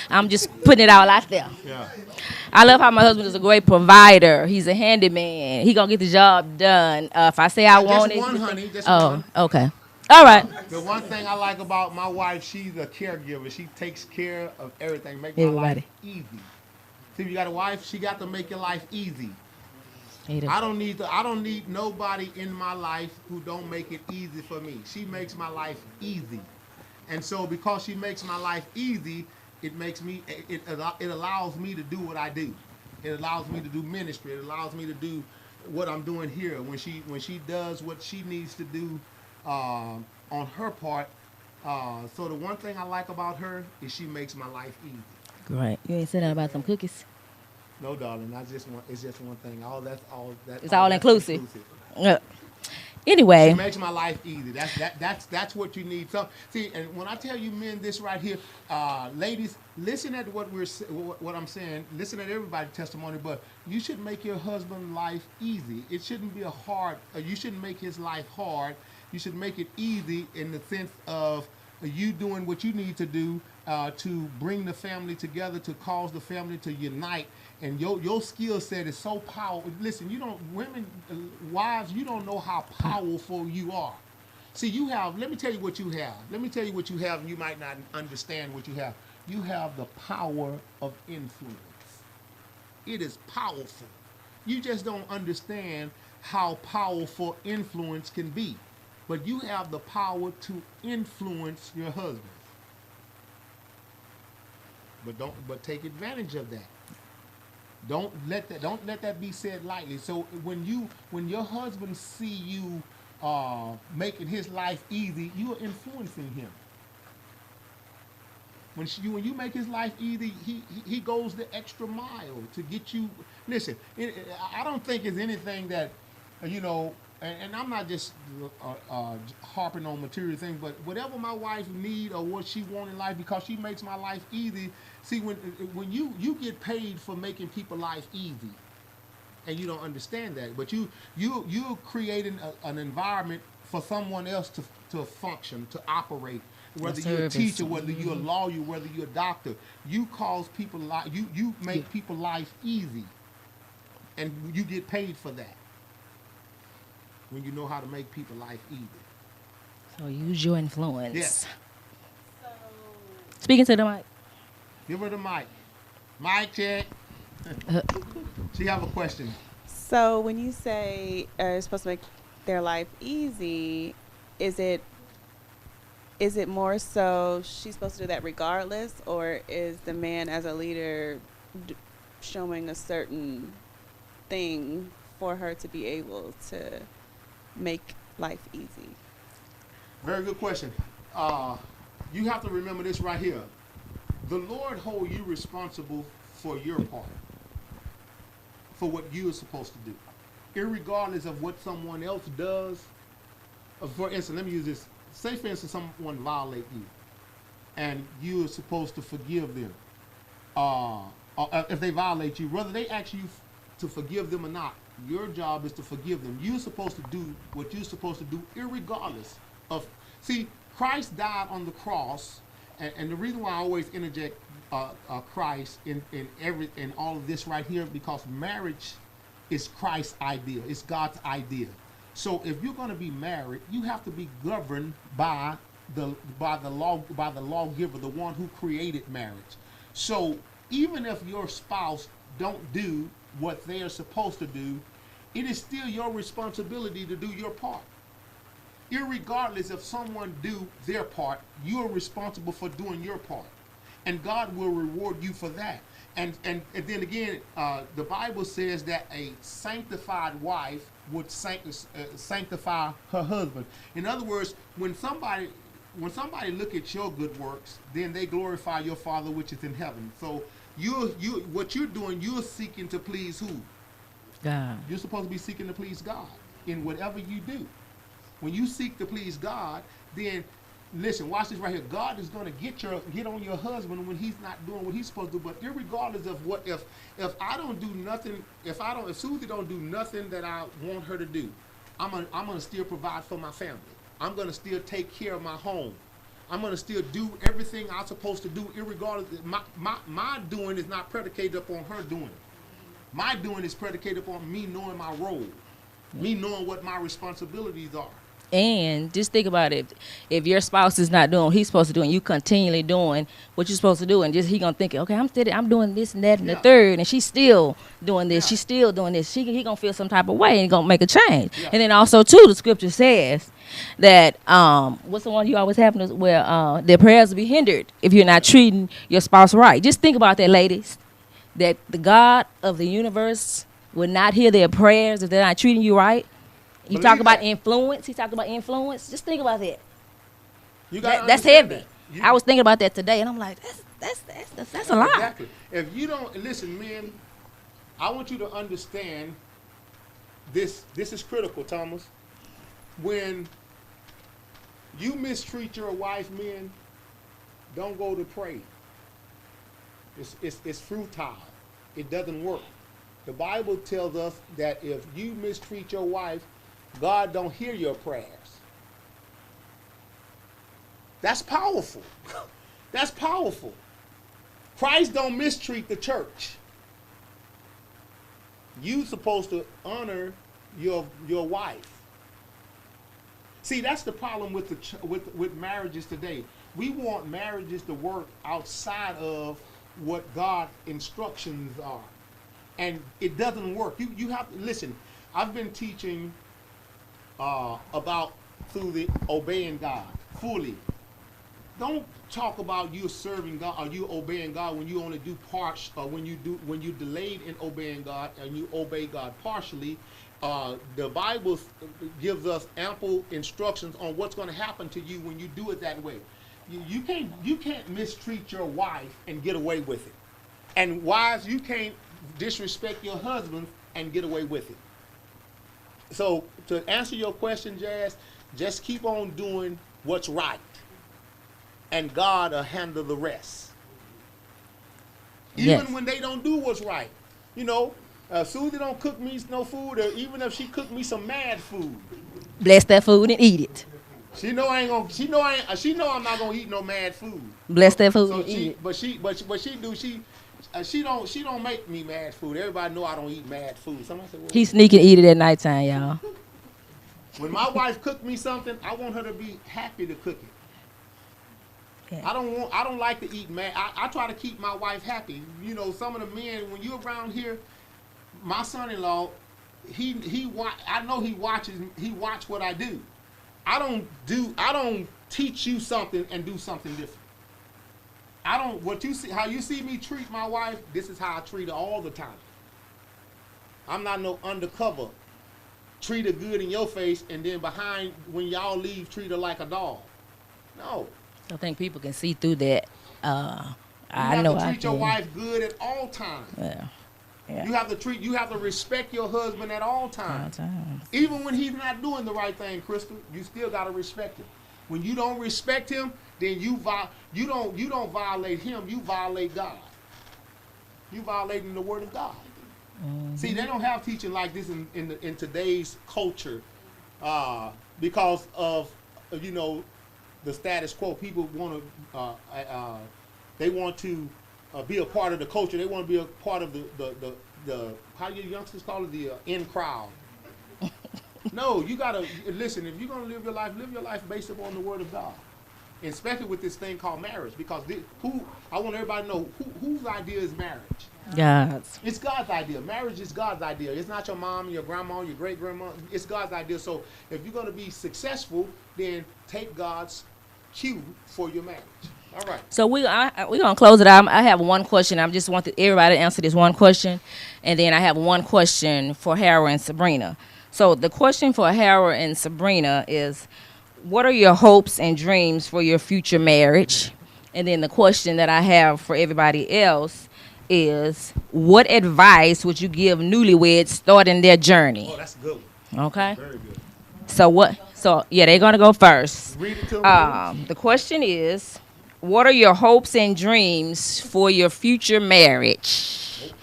Speaker 2: I'm just putting it all out there.
Speaker 1: Yeah.
Speaker 2: I love how my husband is a great provider. He's a handyman. He gonna get the job done. If I say I want it.
Speaker 1: Just one, honey. Just
Speaker 2: Oh,
Speaker 1: one.
Speaker 2: okay. All right.
Speaker 1: The one thing I like about my wife, she's a caregiver. She takes care of everything. Make my
Speaker 2: Everybody.
Speaker 1: life easy. See, if you got a wife, she got to make your life easy.
Speaker 2: Hate it.
Speaker 1: I don't need nobody in my life who don't make it easy for me. She makes my life easy. And so because she makes my life easy, it allows me to do what I do. It allows me to do ministry. It allows me to do what I'm doing here. When she does what she needs to do on her part. So the one thing I like about her is she makes my life easy.
Speaker 2: Great. You ain't said that about some cookies.
Speaker 1: No, darling, it's just one thing.
Speaker 2: It's all inclusive. Anyway.
Speaker 1: She makes my life easy. That's what you need. So see, and when I tell you men this right here, ladies, listen at what I'm saying. Listen at everybody's testimony, but you should make your husband's life easy. It shouldn't be you shouldn't make his life hard. You should make it easy in the sense of you doing what you need to do to bring the family together, to cause the family to unite. And your skill set is so powerful. Listen, wives, you don't know how powerful you are. See, let me tell you what you have. Let me tell you what you have, and you might not understand what you have. You have the power of influence. It is powerful. You just don't understand how powerful influence can be. But you have the power to influence your husband. But take advantage of that. Don't let that be said lightly. So when your husband see you making his life easy, you are influencing him. When you make his life easy, he goes the extra mile to get you. Listen, I don't think it's anything that, and I'm not just harping on material things, but whatever my wife need or what she want in life, because she makes my life easy. See, when you get paid for making people's life easy, and you don't understand that, but you're creating an environment for someone else to function, to operate. Whether you're a teacher, whether you're a lawyer, whether you're a doctor, you cause people you make people's life easy, and you get paid for that. When you know how to make people's life easy.
Speaker 2: So use your influence.
Speaker 1: Yes.
Speaker 5: So
Speaker 2: Speaking to the mic.
Speaker 1: Give her the mic. Mic check. She have a question.
Speaker 5: So when you say it's supposed to make their life easy, is it more so she's supposed to do that regardless, or is the man as a leader showing a certain thing for her to be able to make life easy?
Speaker 1: Very good question. You have to remember this right here. The Lord hold you responsible for your part, for what you are supposed to do, irregardless of what someone else does. For instance, let me use this. Say, for instance, someone violate you, and you are supposed to forgive them. If they violate you, whether they ask you to forgive them or not, your job is to forgive them. You're supposed to do what you're supposed to do, irregardless of. See, Christ died on the cross, and the reason why I always interject Christ in all of this right here, because marriage is Christ's idea. It's God's idea. So if you're going to be married, you have to be governed by the lawgiver, the one who created marriage. So even if your spouse don't do what they are supposed to do, it is still your responsibility to do your part. Irregardless if someone do their part, you are responsible for doing your part, and God will reward you for that. And then again, the Bible says that a sanctified wife would sanctify her husband. In other words, when somebody look at your good works, then they glorify your Father which is in heaven. So what you're doing, you're seeking to please who?
Speaker 2: God.
Speaker 1: You're supposed to be seeking to please God in whatever you do. When you seek to please God, then listen, watch this right here. God is going to get on your husband when he's not doing what he's supposed to do. But irregardless of what, if I don't do nothing, if Susie don't do nothing that I want her to do, I'm gonna still provide for my family. I'm gonna still take care of my home. I'm gonna still do everything I'm supposed to do, irregardless. My doing is not predicated upon her doing. My doing is predicated upon me knowing my role, me knowing what my responsibilities are.
Speaker 2: And just think about it. If your spouse is not doing what he's supposed to do, and you continually doing what you're supposed to do, and just he gonna think, okay, I'm doing this and that and the third, and she's still doing this, she's still doing this. He gonna feel some type of way, and he gonna make a change. Yeah. And then also too, the scripture says that what's the one you always have where their prayers will be hindered if you're not treating your spouse right. Just think about that, ladies. That the God of the universe will not hear their prayers if they're not treating you right. You talk about influence. He talked about influence. Just think about that. That's heavy. I was thinking about that today, and I'm like, that's a lot.
Speaker 1: Exactly. If you don't listen, men, I want you to understand this. This is critical, Thomas. When you mistreat your wife, men, don't go to pray. It's futile. It doesn't work. The Bible tells us that if you mistreat your wife, God don't hear your prayers. That's powerful. That's powerful. Christ don't mistreat the church. You supposed to honor your wife. See, that's the problem with marriages today. We want marriages to work outside of what God's instructions are, and it doesn't work. You have to listen. I've been teaching about through the obeying God fully. Don't talk about you serving God or you obeying God when you only do parts, or when you delayed in obeying God and you obey God partially. The Bible gives us ample instructions on what's going to happen to you when you do it that way. You can't mistreat your wife and get away with it, and wives, you can't disrespect your husband and get away with it. So to answer your question, Jazz, just keep on doing what's right, and God will handle the rest. Even when they don't do what's right. You know, Susie don't cook me no food, or even if she cook me some mad food,
Speaker 2: bless that food and eat it.
Speaker 1: She know I'm not gonna eat no mad food.
Speaker 2: Bless that food and eat it.
Speaker 1: But she don't make me mad food. Everybody know I don't eat mad food. Somebody said, well,
Speaker 2: he sneak and eat it at nighttime, y'all.
Speaker 1: When my wife cook me something, I want her to be happy to cook it. I don't like to eat mad. I try to keep my wife happy. You know, some of the men, when you're around here, my son-in-law, I know he watch what I do. I don't teach you something and do something different. How you see me treat my wife, this is how I treat her all the time. I'm not no undercover. Treat her good in your face, and then behind, when y'all leave, treat her like a dog. No.
Speaker 2: I think people can see through that.
Speaker 1: You have to treat your wife good at all times.
Speaker 2: Yeah. Yeah.
Speaker 1: You have to respect your husband at all times. Even when he's not doing the right thing, Crystal, you still gotta respect him. When you don't respect him, then you don't violate him, you violate God. You violating the word of God. Mm-hmm. See, they don't have teaching like this in today's culture, because of the status quo. People want to they want to be a part of the culture. They want to be a part of the how do you youngsters call it, the in crowd. No, you gotta listen. If you're gonna live your life based upon the word of God, and especially with this thing called marriage. Because I want everybody to know whose idea is marriage.
Speaker 2: God's.
Speaker 1: It's God's idea. Marriage is God's idea. It's not your mom, your grandma, your great grandma. It's God's idea. So if you're gonna be successful, then take God's cue for your marriage. All right.
Speaker 2: So we're gonna close it out. I have one question. I just want everybody to answer this one question, and then I have one question for Harold and Sabrina. So the question for Harold and Sabrina is, what are your hopes and dreams for your future marriage? And then the question that I have for everybody else is, what advice would you give newlyweds starting their journey?
Speaker 1: Oh, that's a good one.
Speaker 2: Okay.
Speaker 1: Very good.
Speaker 2: So they're gonna go first.
Speaker 1: Read it to them.
Speaker 2: The question is, what are your hopes and dreams for your future marriage?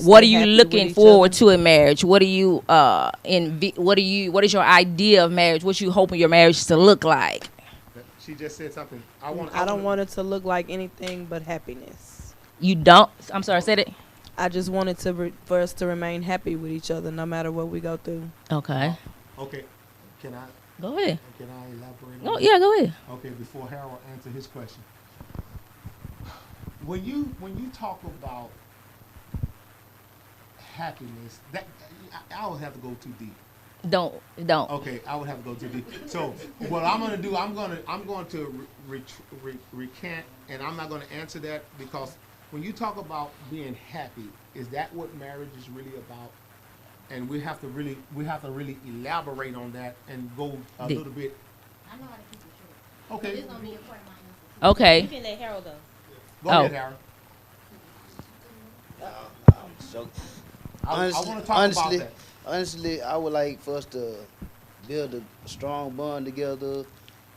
Speaker 2: What are you looking forward to in marriage? What are you what is your idea of marriage? What you hoping your marriage to look like?
Speaker 1: She just said something.
Speaker 9: I don't want it to look like anything but happiness.
Speaker 2: You don't? I'm sorry, said it.
Speaker 9: I just wanted for us to remain happy with each other no matter what we go through.
Speaker 2: Okay.
Speaker 1: Okay. Can I?
Speaker 2: Go ahead.
Speaker 1: Can I elaborate?
Speaker 2: No, yeah, go ahead.
Speaker 1: Okay, before Harold answer his question. When you talk about happiness, that I would have to go too deep.
Speaker 2: Don't.
Speaker 1: Okay, I would have to go too deep. So what I'm gonna do, I'm going to recant, and I'm not going to answer that, because when you talk about being happy, is that what marriage is really about? And we have to really elaborate on that and go a little bit.
Speaker 3: I know how to keep it short.
Speaker 1: Okay.
Speaker 3: This is gonna be a part of my answer.
Speaker 2: Okay.
Speaker 3: You can let Harold go.
Speaker 1: Go ahead, Harold. I want to talk about that.
Speaker 10: Honestly, I would like for us to build a strong bond together,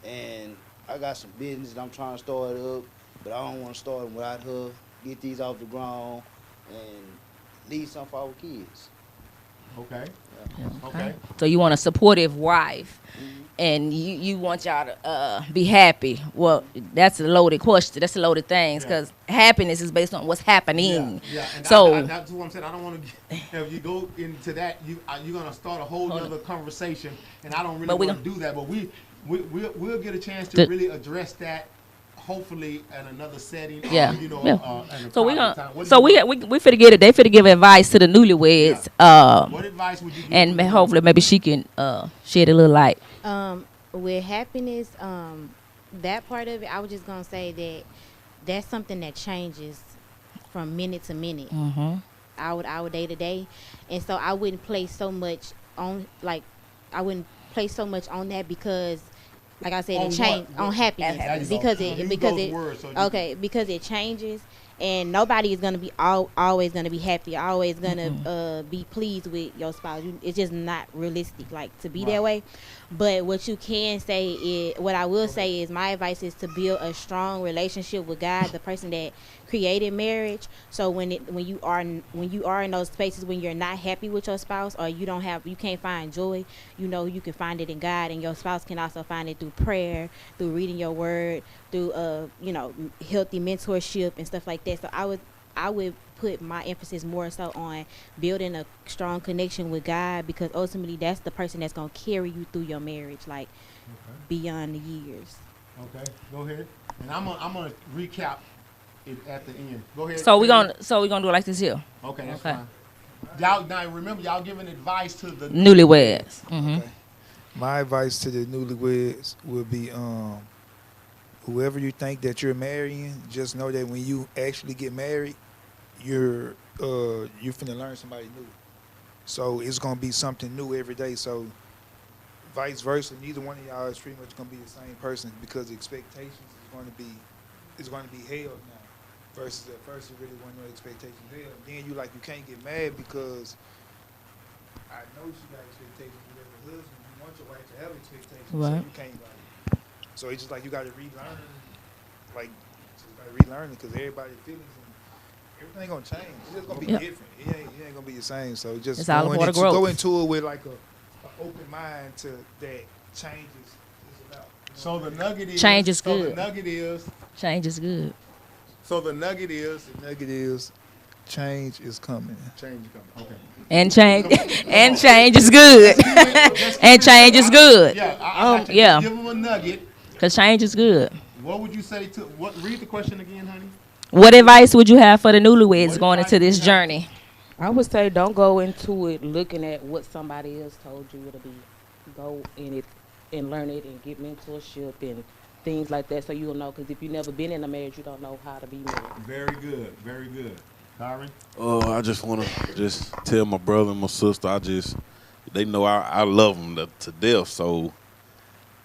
Speaker 10: and I got some business that I'm trying to start up, but I don't want to start them without her. Get these off the ground and leave something for our kids.
Speaker 1: Okay.
Speaker 2: Yeah.
Speaker 1: Okay.
Speaker 2: So you want a supportive wife, and you want y'all to be happy. Well, that's a loaded question. That's a loaded thing, because happiness is based on what's happening.
Speaker 1: Yeah. And
Speaker 2: so
Speaker 1: that's what I'm saying. I don't want to. If you go into that, you're gonna start a whole other conversation, and I don't really want to do that. But we'll get a chance to really address that. Hopefully, in another setting.
Speaker 2: Yeah.
Speaker 1: So
Speaker 2: we finna get it. They finna give advice to the newlyweds.
Speaker 1: What advice would you give?
Speaker 2: And hopefully, maybe she can shed a little light.
Speaker 3: With happiness, that part of it, I was just gonna say that that's something that changes from minute to minute, hour day to day, and so I wouldn't place so much on that, because, like I said, it changes on happiness, because it changes, and nobody is gonna be always gonna be happy, always gonna be pleased with your spouse. It's just not realistic, like, to be that way. But what you can say is, what I will say is, my advice is to build a strong relationship with God, the person that created marriage. So when you are in those spaces when you're not happy with your spouse, or you can't find joy, you can find it in God, and your spouse can also find it through prayer, through reading your word, through healthy mentorship and stuff like that. So I would put my emphasis more so on building a strong connection with God, because ultimately that's the person that's going to carry you through your marriage, like, beyond the years.
Speaker 1: Okay, go ahead. And I'm gonna recap it at the end. Go ahead.
Speaker 2: So we're gonna do it like this here.
Speaker 1: Okay, that's fine. Y'all now remember y'all giving advice to the
Speaker 2: Newlyweds. Mm-hmm.
Speaker 4: Okay. My advice to the newlyweds would be whoever you think that you're marrying, just know that when you actually get married, you're finna learn somebody new. So it's gonna be something new every day. So vice versa, neither one of y'all is pretty much gonna be the same person because the expectations is gonna be held now. Versus at first you really want no expectations held. Then you can't get mad because I know she got expectations with her husband. You want your wife to have expectations, so
Speaker 2: Right.
Speaker 4: you can't so it's just like you got to relearn, relearn it because everybody's feelings and everything gonna change. It's just gonna be different. It ain't gonna be the same. So just
Speaker 2: It's all about growth.
Speaker 4: go into it with like a open mind to that change is about.
Speaker 1: So the nugget is
Speaker 2: Change is
Speaker 1: so
Speaker 2: good.
Speaker 1: the nugget is
Speaker 2: Change is good.
Speaker 1: so the nugget is
Speaker 4: Change is coming.
Speaker 1: change is coming. Okay.
Speaker 2: And change is good. And change is good.
Speaker 1: Yeah, I got you.
Speaker 2: Yeah.
Speaker 1: Give them a nugget.
Speaker 2: Cause change is good.
Speaker 1: What would you say to read the question again, honey?
Speaker 2: What advice would you have for the newlyweds going into this journey?
Speaker 11: I would say don't go into it looking at what somebody else told you it'll be. Go in it and learn it and get mentorship and things like that so you'll know. Because if you've never been in a marriage, you don't know how to be married.
Speaker 1: Very good. Very good. Kyron?
Speaker 12: I just want to tell my brother and my sister, they know I love them to death, so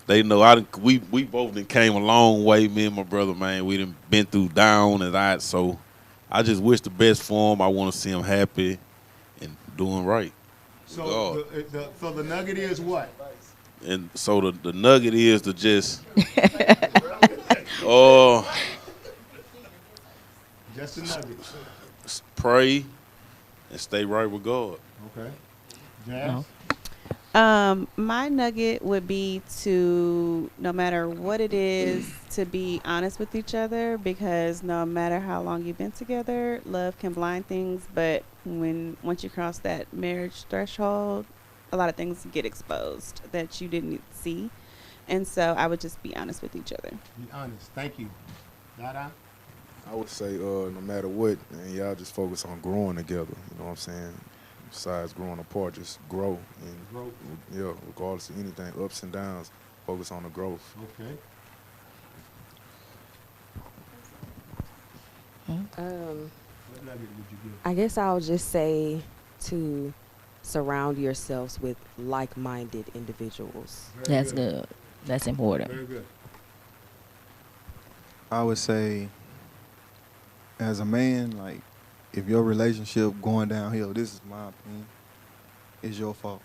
Speaker 12: they know we both done came a long way, me and my brother, man. We done been through down and out, so I just wish the best for them. I want to see them happy and doing right.
Speaker 1: So the nugget is what?
Speaker 12: And so the nugget is to just
Speaker 1: Just a nugget.
Speaker 12: pray and stay right with God.
Speaker 1: Okay. Jazz?
Speaker 5: My nugget would be to, no matter what it is, to be honest with each other, because no matter how long you've been together, love can blind things, but once you cross that marriage threshold, a lot of things get exposed that you didn't see. And so I would just be honest with each other.
Speaker 1: Be honest. Thank you. Dada?
Speaker 6: I would say no matter what, man, y'all just focus on growing together. You know what I'm saying? Besides growing apart, just grow. And
Speaker 1: Growth.
Speaker 6: yeah, regardless of anything, ups and downs, focus on the growth.
Speaker 1: Okay. What nugget would you give?
Speaker 14: I guess I'll just say to surround yourselves with like-minded individuals.
Speaker 2: That's good. That's important.
Speaker 1: Very good.
Speaker 13: I would say, as a man, like, if your relationship going downhill, this is my opinion, it's your fault.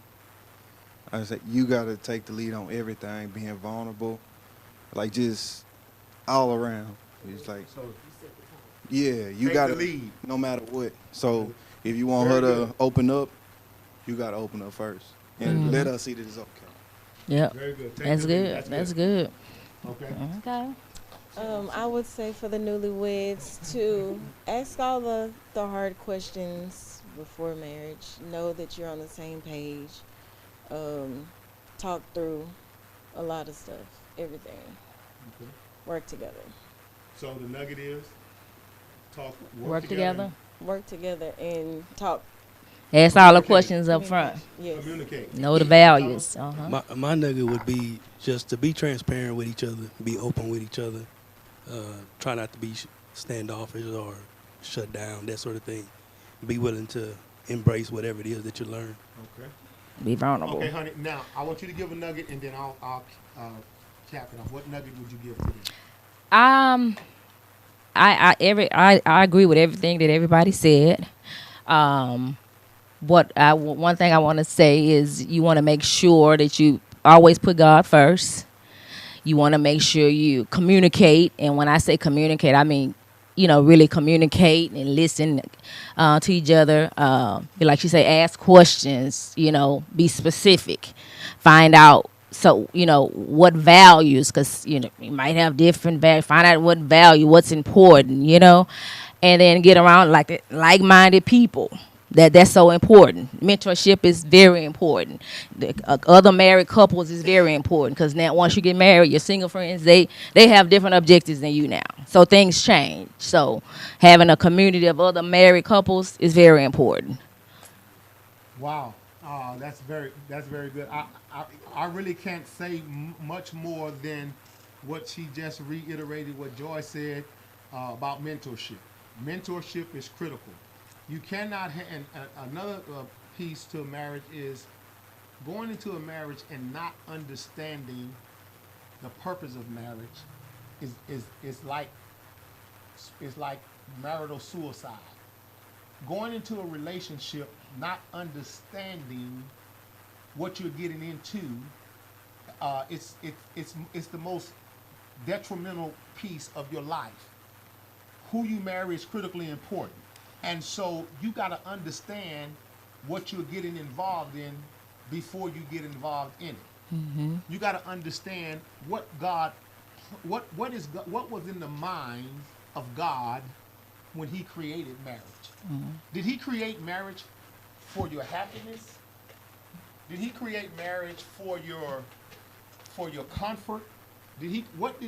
Speaker 13: I say you got to take the lead on everything, being vulnerable, like just all around. It's like,
Speaker 1: So
Speaker 13: yeah, you
Speaker 1: take
Speaker 13: got
Speaker 1: the
Speaker 13: to,
Speaker 1: lead.
Speaker 13: no matter what. So if you want
Speaker 1: Very
Speaker 13: her to
Speaker 1: good.
Speaker 13: open up, you got to open up first and let her see that it's okay.
Speaker 2: Yep.
Speaker 1: Very good. Take
Speaker 2: That's
Speaker 1: the lead.
Speaker 2: good. That's good.
Speaker 1: Okay.
Speaker 2: Okay.
Speaker 7: I would say for the newlyweds to ask all the hard questions before marriage. Know that you're on the same page. Talk through a lot of stuff, everything.
Speaker 1: Okay.
Speaker 7: Work together.
Speaker 1: So the nugget is
Speaker 2: Work together.
Speaker 7: Work together and talk.
Speaker 2: Ask all the questions up front.
Speaker 7: Yes.
Speaker 1: Communicate.
Speaker 2: Know the values. Uh-huh.
Speaker 8: My nugget would be just to be transparent with each other, be open with each other, try not to be standoffish or shut down, that sort of thing. Be willing to embrace whatever it is that you learn.
Speaker 1: Okay.
Speaker 2: Be vulnerable.
Speaker 1: Okay, honey. Now I want you to give a nugget, and then I'll cap it off. What nugget would you give to them?
Speaker 2: I agree with everything that everybody said. One thing I want to say is you want to make sure that you always put God first. You want to make sure you communicate, and when I say communicate, I mean, really communicate and listen to each other. Like she say, ask questions. Be specific. Find out. So, what values, because, you might have different values. Find out what value, what's important, and then get around like-minded people That's so important. Mentorship is very important. Other married couples is very important because now once you get married, your single friends they have different objectives than you now. So things change. So having a community of other married couples is very important.
Speaker 1: Wow, that's very good. I really can't say much more than what she just reiterated. What Joy said about mentorship. Mentorship is critical. You cannot. And another piece to a marriage is going into a marriage and not understanding the purpose of marriage is like marital suicide. Going into a relationship not understanding what you're getting into, it's the most detrimental piece of your life. Who you marry is critically important, and so you got to understand what you're getting involved in before you get involved in it.
Speaker 2: Mm-hmm.
Speaker 1: You got to understand what what was in the mind of God when He created marriage.
Speaker 2: Mm-hmm.
Speaker 1: Did He create marriage for your happiness? Did He create marriage for your comfort? What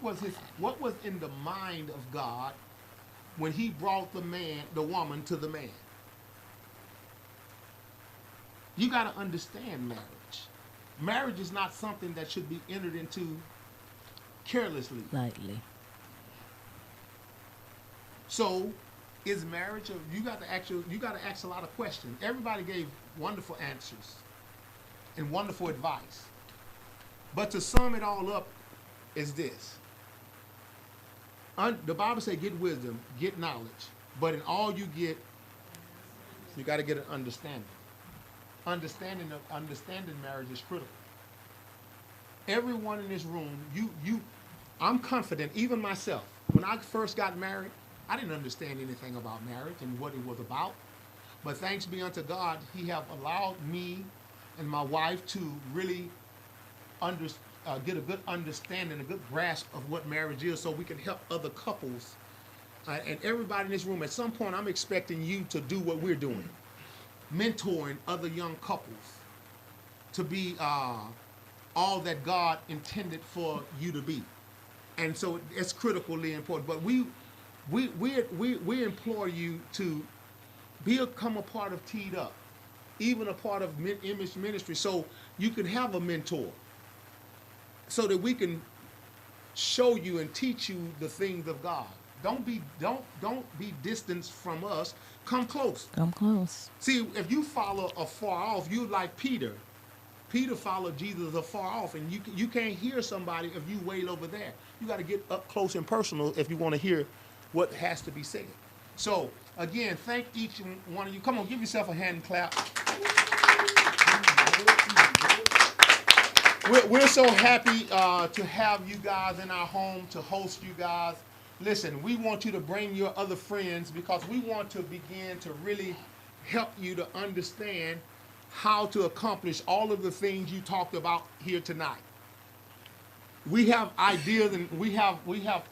Speaker 1: was in the mind of God when He brought the woman to the man? You got to understand marriage. Marriage is not something that should be entered into carelessly.
Speaker 2: Lightly.
Speaker 1: So, is marriage? You got to ask a lot of questions. Everybody gave wonderful answers and wonderful advice, but to sum it all up, is this: the Bible says, "Get wisdom, get knowledge," but in all you get, you got to get an understanding. Understanding marriage is critical. Everyone in this room, I'm confident, even myself. When I first got married, I didn't understand anything about marriage and what it was about. But thanks be unto God, He have allowed me and my wife to really get a good understanding, a good grasp of what marriage is, so we can help other couples. And everybody in this room, at some point, I'm expecting you to do what we're doing, mentoring other young couples to be all that God intended for you to be. And so it's critically important. But we implore you to become a part of T.D.D.U.P, even a part of Image Ministry, so you can have a mentor, so that we can show you and teach you the things of God. Don't be distanced from us. Come close.
Speaker 2: Come close.
Speaker 1: See, if you follow afar off, you like Peter. Peter followed Jesus afar off, and you can't hear somebody if you wait over there. You got to get up close and personal if you want to hear what has to be said. So, again, thank each one of you. Come on, give yourself a hand clap. We're so happy to have you guys in our home, to host you guys. Listen, we want you to bring your other friends, because we want to begin to really help you to understand how to accomplish all of the things you talked about here tonight. We have ideas and we have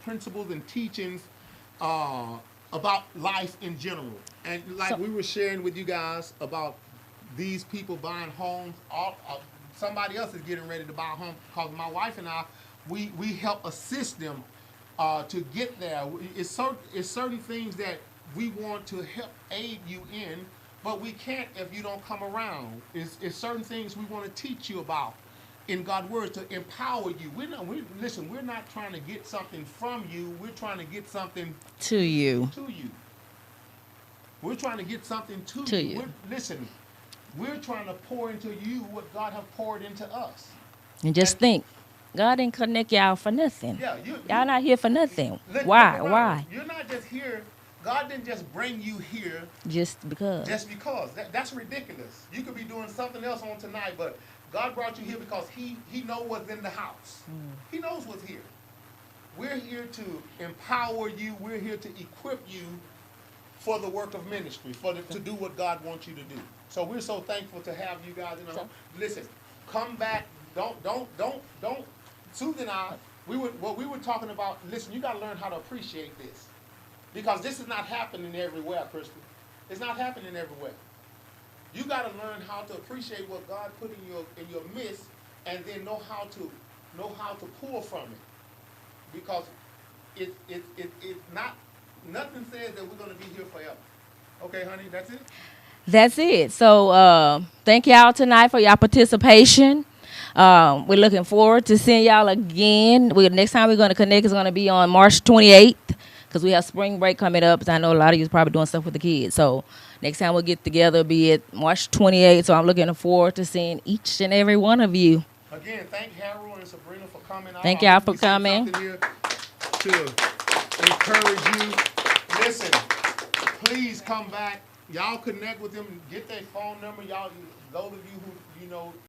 Speaker 1: principles and teachings about life in general. And like we were sharing with you guys about these people buying homes, somebody else is getting ready to buy a home, because my wife and I, we help assist them to get there. It's certain things that we want to help aid you in, but we can't if you don't come around. It's certain things we want to teach you about in God's word to empower you. We're not trying to get something from you. We're trying to get something
Speaker 2: to you.
Speaker 1: We're trying to get something to you. We're trying to pour into you what God has poured into us.
Speaker 2: And just think, God didn't connect y'all for nothing.
Speaker 1: Yeah,
Speaker 2: y'all not here for nothing. Why?
Speaker 1: You're not just here. God didn't just bring you here
Speaker 2: just because.
Speaker 1: That's ridiculous. You could be doing something else on tonight, but God brought you here because He knows what's in the house. He knows what's here. We're here to empower you. We're here to equip you for the work of ministry, to do what God wants you to do. So we're so thankful to have you guys in our home. Listen, come back. Don't. Susan and I, we were talking about. Listen, you got to learn how to appreciate this, because this is not happening everywhere, Kristen. It's not happening everywhere. You got to learn how to appreciate what God put in your midst, and then know how to pull from it, because it's not, nothing says that we're going to be here forever. Okay, honey, that's it.
Speaker 2: That's it. So thank y'all tonight for y'all participation. We're looking forward to seeing y'all again. Next time we're going to connect is going to be on March 28th, because we have spring break coming up. I know a lot of you is probably doing stuff with the kids. So next time we'll get together, be it March 28th. So I'm looking forward to seeing each and every one of you.
Speaker 1: Again, thank Harold and Sabrina for coming out.
Speaker 2: Thank y'all for coming.
Speaker 1: Something here to encourage you. Listen, please come back. Y'all connect with them. Get their phone number. Y'all, those of you who,